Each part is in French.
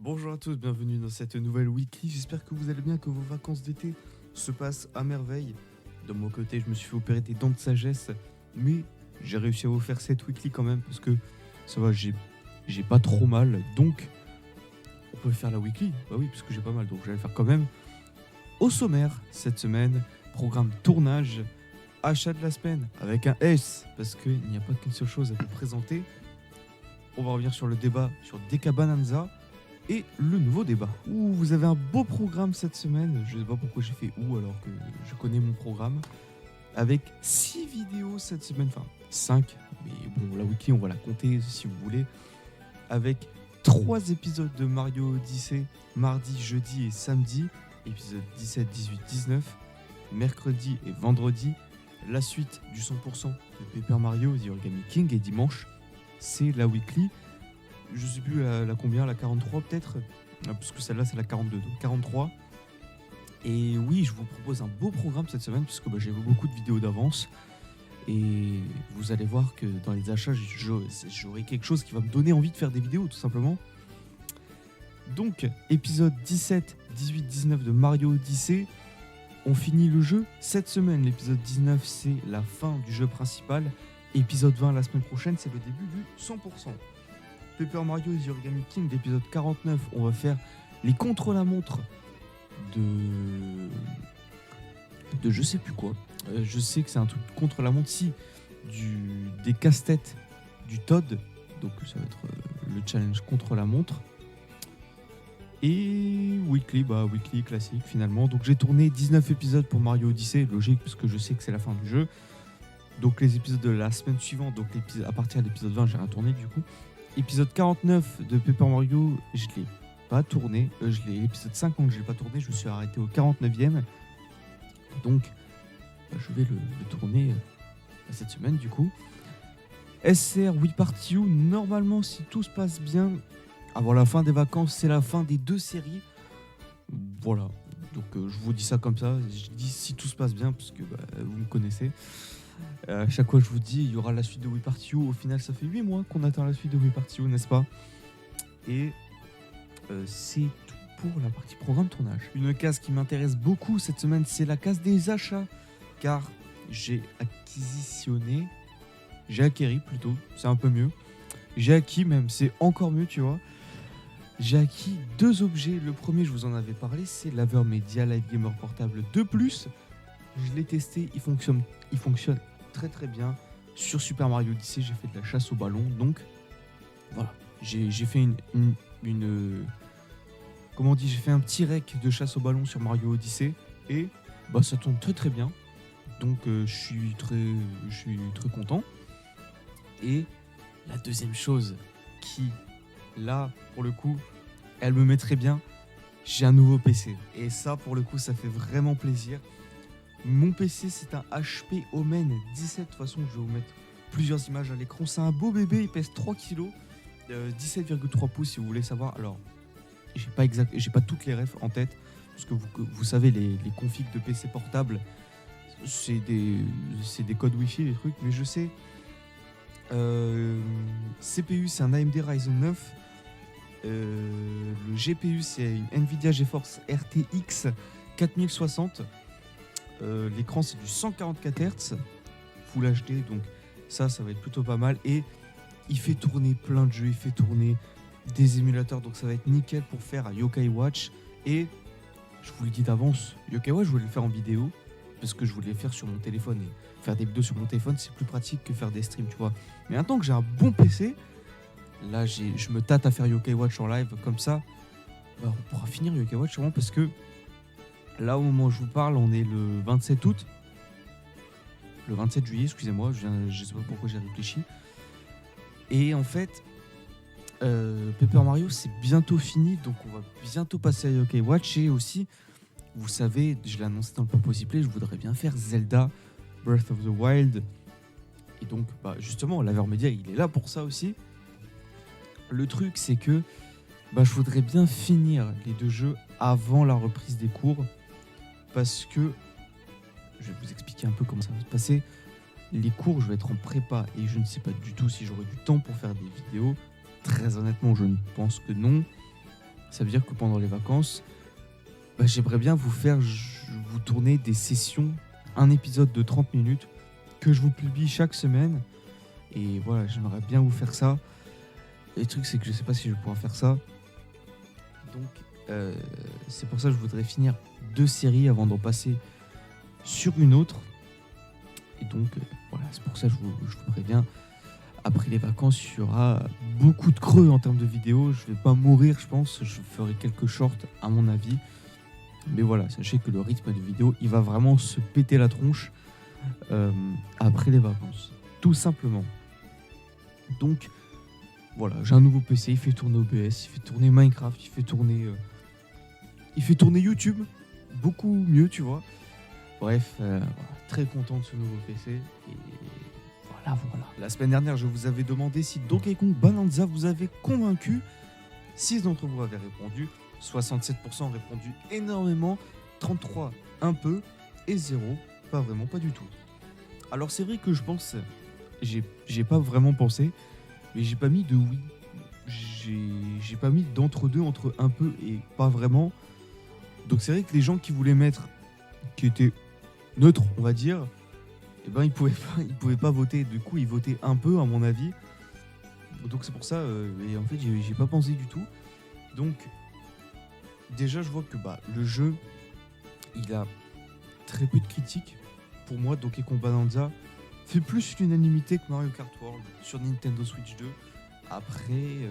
Bonjour à tous, bienvenue dans cette nouvelle weekly. J'espère que vous allez bien, que vos vacances d'été se passent à merveille. De mon côté, je me suis fait opérer des dents de sagesse, mais j'ai réussi à vous faire cette weekly quand même parce que ça va, j'ai pas trop mal. Donc, on peut faire la weekly. Bah oui, parce que j'ai pas mal, donc je vais le faire quand même. Au sommaire, cette semaine, programme tournage, achat de la semaine avec un S, parce qu'il n'y a pas qu'une seule chose à vous présenter. On va revenir sur le débat sur Deca Bonanza et le nouveau débat. Ouh, vous avez un beau programme cette semaine. Je ne sais pas pourquoi j'ai fait ou alors que je connais mon programme. Avec 6 vidéos cette semaine, enfin 5, mais bon, la weekly on va la compter si vous voulez. Avec 3 épisodes de Mario Odyssey, mardi, jeudi et samedi. Épisode 17, 18, 19. Mercredi et vendredi. La suite du 100% de Paper Mario The Origami King. Et dimanche, c'est la weekly. Je sais plus la combien, la 43 peut-être, parce que celle-là c'est la 42, donc 43. Et oui, je vous propose un beau programme cette semaine, puisque j'ai vu beaucoup de vidéos d'avance. Et vous allez voir que dans les achats, j'aurai quelque chose qui va me donner envie de faire des vidéos, tout simplement. Donc, épisode 17, 18, 19 de Mario Odyssey. On finit le jeu cette semaine. L'épisode 19, c'est la fin du jeu principal. Épisode 20, la semaine prochaine, c'est le début du 100%. Paper Mario The Origami King, l'épisode 49, on va faire les contre-la-montre de je sais plus quoi. Je sais que c'est un truc contre la montre, si, des casse-têtes du Todd. Donc ça va être le challenge contre la montre. Et weekly classique finalement. Donc j'ai tourné 19 épisodes pour Mario Odyssey, logique parce que je sais que c'est la fin du jeu. Donc les épisodes de la semaine suivante, donc à partir de l'épisode 20, j'ai rien tourné du coup. Épisode 49 de Paper Mario, je l'ai pas tourné. L'épisode 50, je l'ai pas tourné, je me suis arrêté au 49e. Donc, je vais le tourner cette semaine du coup. SR We Party You, normalement, si tout se passe bien, avant la fin des vacances, c'est la fin des 2 séries. Voilà, donc je vous dis ça comme ça. Je dis si tout se passe bien, parce que vous me connaissez. À chaque fois je vous dis il y aura la suite de We Party You. Au final ça fait 8 mois qu'on attend la suite de We Party You, n'est-ce pas? Et c'est tout pour la partie programme tournage. Une case qui m'intéresse beaucoup cette semaine, c'est la case des achats, car j'ai acquéri plutôt, c'est un peu mieux. J'ai acquis même, c'est encore mieux, tu vois. J'ai acquis 2 objets. Le premier, je vous en avais parlé, c'est l'Avermedia Live Gamer Portable 2+. Je l'ai testé, il fonctionne très très bien. Sur Super Mario Odyssey, j'ai fait de la chasse au ballon, donc voilà. J'ai fait comment on dit, j'ai fait un petit rec de chasse au ballon sur Mario Odyssey et ça tourne très très bien. Donc je suis très content. Et la deuxième chose qui, là, pour le coup, elle me met très bien, j'ai un nouveau PC. Et ça, pour le coup, ça fait vraiment plaisir. Mon PC, c'est un HP Omen 17. De toute façon, je vais vous mettre plusieurs images à l'écran. C'est un beau bébé, il pèse 3 kg, 17,3 pouces si vous voulez savoir. Alors, j'ai pas toutes les refs en tête, parce que vous savez, les configs de PC portable, c'est des codes Wi-Fi, les trucs, mais je sais. CPU, c'est un AMD Ryzen 9. Le GPU, c'est une Nvidia GeForce RTX 4060. L'écran, c'est du 144 Hz Full HD, donc ça va être plutôt pas mal. Et il fait tourner plein de jeux, il fait tourner des émulateurs, donc ça va être nickel pour faire un Yokai Watch. Et je vous le dis d'avance, Yokai Watch, je voulais le faire en vidéo parce que je voulais le faire sur mon téléphone. Et faire des vidéos sur mon téléphone, c'est plus pratique que faire des streams, tu vois. Mais maintenant que j'ai un bon PC, là, je me tâte à faire Yokai Watch en live comme ça. On pourra finir Yokai Watch sûrement, parce que là, au moment où je vous parle, on est le 27 août. Le 27 juillet, excusez-moi, je sais pas pourquoi j'ai réfléchi. Et en fait, Paper Mario, c'est bientôt fini, donc on va bientôt passer à Yokai Watch. Et aussi, vous savez, je l'ai annoncé dans le Purposely Play, je voudrais bien faire Zelda Breath of the Wild. Et donc, justement, l'Avermedia, il est là pour ça aussi. Le truc, c'est que je voudrais bien finir les 2 jeux avant la reprise des cours, parce que je vais vous expliquer un peu comment ça va se passer. Les cours, je vais être en prépa et je ne sais pas du tout si j'aurai du temps pour faire des vidéos. Très honnêtement, je ne pense que non. Ça veut dire que pendant les vacances, j'aimerais bien vous tourner des sessions, un épisode de 30 minutes que je vous publie chaque semaine. Et voilà, j'aimerais bien vous faire ça. Et le truc, c'est que je sais pas si je vais pouvoir faire ça. Donc, c'est pour ça que je voudrais finir 2 séries avant d'en passer sur une autre. Et donc, voilà, c'est pour ça que je vous préviens. Après les vacances, il y aura beaucoup de creux en termes de vidéos. Je vais pas mourir, je pense. Je ferai quelques shorts, à mon avis. Mais voilà, sachez que le rythme de vidéo, il va vraiment se péter la tronche après les vacances. Tout simplement. Donc, voilà, j'ai un nouveau PC. Il fait tourner OBS, il fait tourner Minecraft, il fait tourner YouTube. Beaucoup mieux, tu vois. Bref, voilà, très content de ce nouveau PC. Et voilà. La semaine dernière, je vous avais demandé si Donkey Kong Bonanza vous avait convaincu. 6 d'entre vous avaient répondu. 67% ont répondu énormément. 33 un peu. Et 0 pas vraiment, pas du tout. Alors c'est vrai que je pense, j'ai pas vraiment pensé, mais j'ai pas mis de oui. J'ai pas mis d'entre-deux, entre un peu et pas vraiment. Donc c'est vrai que les gens qui voulaient mettre, qui étaient neutres, on va dire, eh ben ils pouvaient pas voter. Du coup, ils votaient un peu, à mon avis. Donc c'est pour ça, et en fait, j'ai pas pensé du tout. Donc, déjà, je vois que le jeu, il a très peu de critiques. Pour moi, Donkey Kong Bonanza fait plus l'unanimité que Mario Kart World sur Nintendo Switch 2. Après,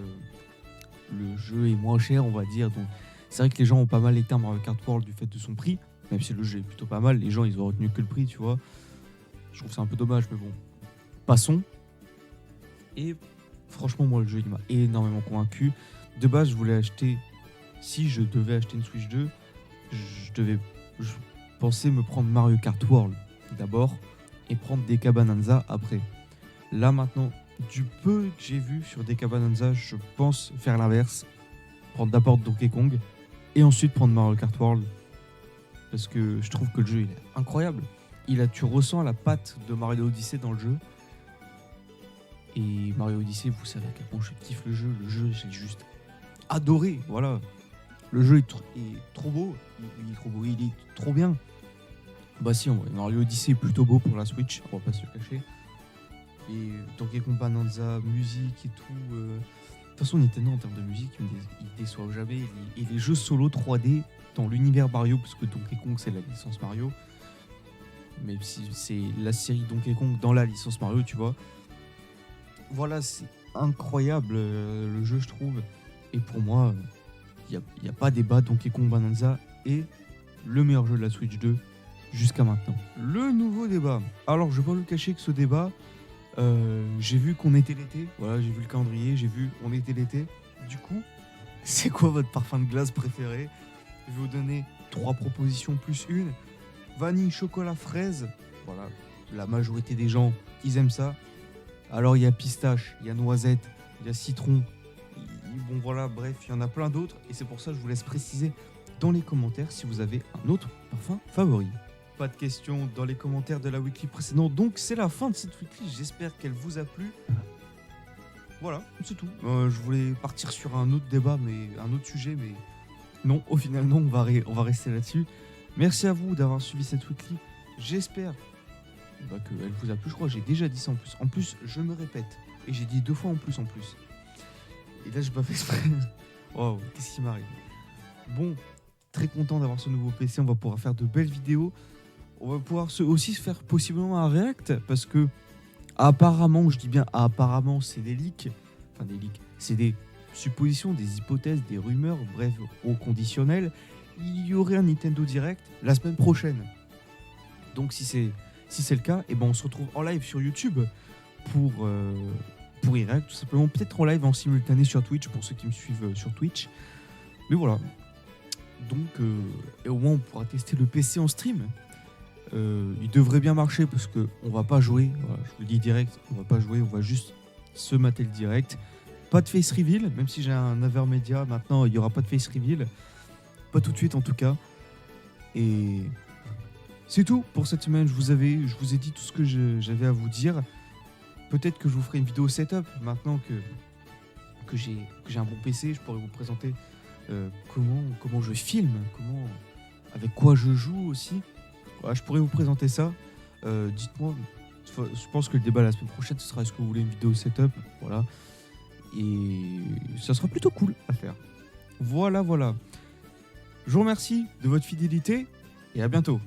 le jeu est moins cher, on va dire. Donc, c'est vrai que les gens ont pas mal éteint Mario Kart World du fait de son prix. Même si le jeu est plutôt pas mal, les gens, ils ont retenu que le prix, tu vois. Je trouve ça un peu dommage, mais bon. Passons. Et franchement, moi, le jeu, il m'a énormément convaincu. De base, je voulais acheter... Si je devais acheter une Switch 2, je pensais me prendre Mario Kart World d'abord et prendre DK Bonanza après. Là maintenant, du peu que j'ai vu sur DK Bonanza, je pense faire l'inverse. Prendre d'abord Donkey Kong et ensuite prendre Mario Kart World. Parce que je trouve que le jeu il est incroyable. Tu ressens la patte de Mario Odyssey dans le jeu. Et Mario Odyssey, vous savez à quel point je kiffe le jeu. Le jeu, j'ai juste adoré, voilà. Le jeu est trop beau, il est trop beau, il est trop bien. Bah si, en vrai, Mario Odyssey est plutôt beau pour la Switch, on va pas se le cacher. Et Donkey Kong Bonanza, musique et tout. De toute façon, Nintendo en termes de musique, ils déçoivent jamais. Et les jeux solo 3D dans l'univers Mario, parce que Donkey Kong c'est la licence Mario, même si c'est la série Donkey Kong dans la licence Mario, tu vois. Voilà, c'est incroyable le jeu, je trouve. Et pour moi... Il n'y a pas débat, Donkey Kong Bonanza est le meilleur jeu de la Switch 2 jusqu'à maintenant. Le nouveau débat. Alors, je ne vais pas vous cacher que ce débat, j'ai vu qu'on était l'été. Voilà, j'ai vu le calendrier, j'ai vu on était l'été. Du coup, c'est quoi votre parfum de glace préféré? Je vais vous donner 3 propositions plus une. Vanille, chocolat, fraise. Voilà, la majorité des gens, ils aiment ça. Alors, il y a pistache, il y a noisette, il y a citron. Bon voilà, bref, il y en a plein d'autres et c'est pour ça que je vous laisse préciser dans les commentaires si vous avez un autre parfum favori. Pas de questions dans les commentaires de la weekly précédente, donc c'est la fin de cette weekly, j'espère qu'elle vous a plu. Voilà, c'est tout. Je voulais partir sur un autre débat, mais un autre sujet, mais non, au final non, on va rester là-dessus. Merci à vous d'avoir suivi cette weekly, j'espère qu'elle vous a plu, je crois que j'ai déjà dit ça en plus. En plus, je me répète, et j'ai dit 2 fois en plus. Et là, j'ai pas fait exprès. Waouh, qu'est-ce qui m'arrive? Bon, très content d'avoir ce nouveau PC. On va pouvoir faire de belles vidéos. On va pouvoir aussi se faire possiblement un react. Parce que, apparemment, je dis bien apparemment, c'est des leaks. Enfin, des leaks. C'est des suppositions, des hypothèses, des rumeurs, bref, au conditionnel. Il y aurait un Nintendo Direct la semaine prochaine. Donc, si c'est le cas, on se retrouve en live sur YouTube pour y réagir, tout simplement, peut-être en live en simultané sur Twitch pour ceux qui me suivent sur Twitch. Mais voilà. Donc, et au moins on pourra tester le PC en stream. Il devrait bien marcher parce qu'on va pas jouer. Voilà, je vous le dis direct, on va pas jouer, on va juste se mater le direct. Pas de face reveal, même si j'ai un Avermedia maintenant, il y aura pas de face reveal. Pas tout de suite en tout cas. Et c'est tout pour cette semaine. Je vous ai dit tout ce que j'avais à vous dire. Peut-être que je vous ferai une vidéo setup maintenant que j'ai un bon PC. Je pourrais vous présenter comment je filme, avec quoi je joue aussi. Voilà, je pourrais vous présenter ça. Dites-moi, je pense que le débat la semaine prochaine, ce sera est-ce que vous voulez une vidéo setup, voilà. Et ça sera plutôt cool à faire. Voilà. Je vous remercie de votre fidélité et à bientôt.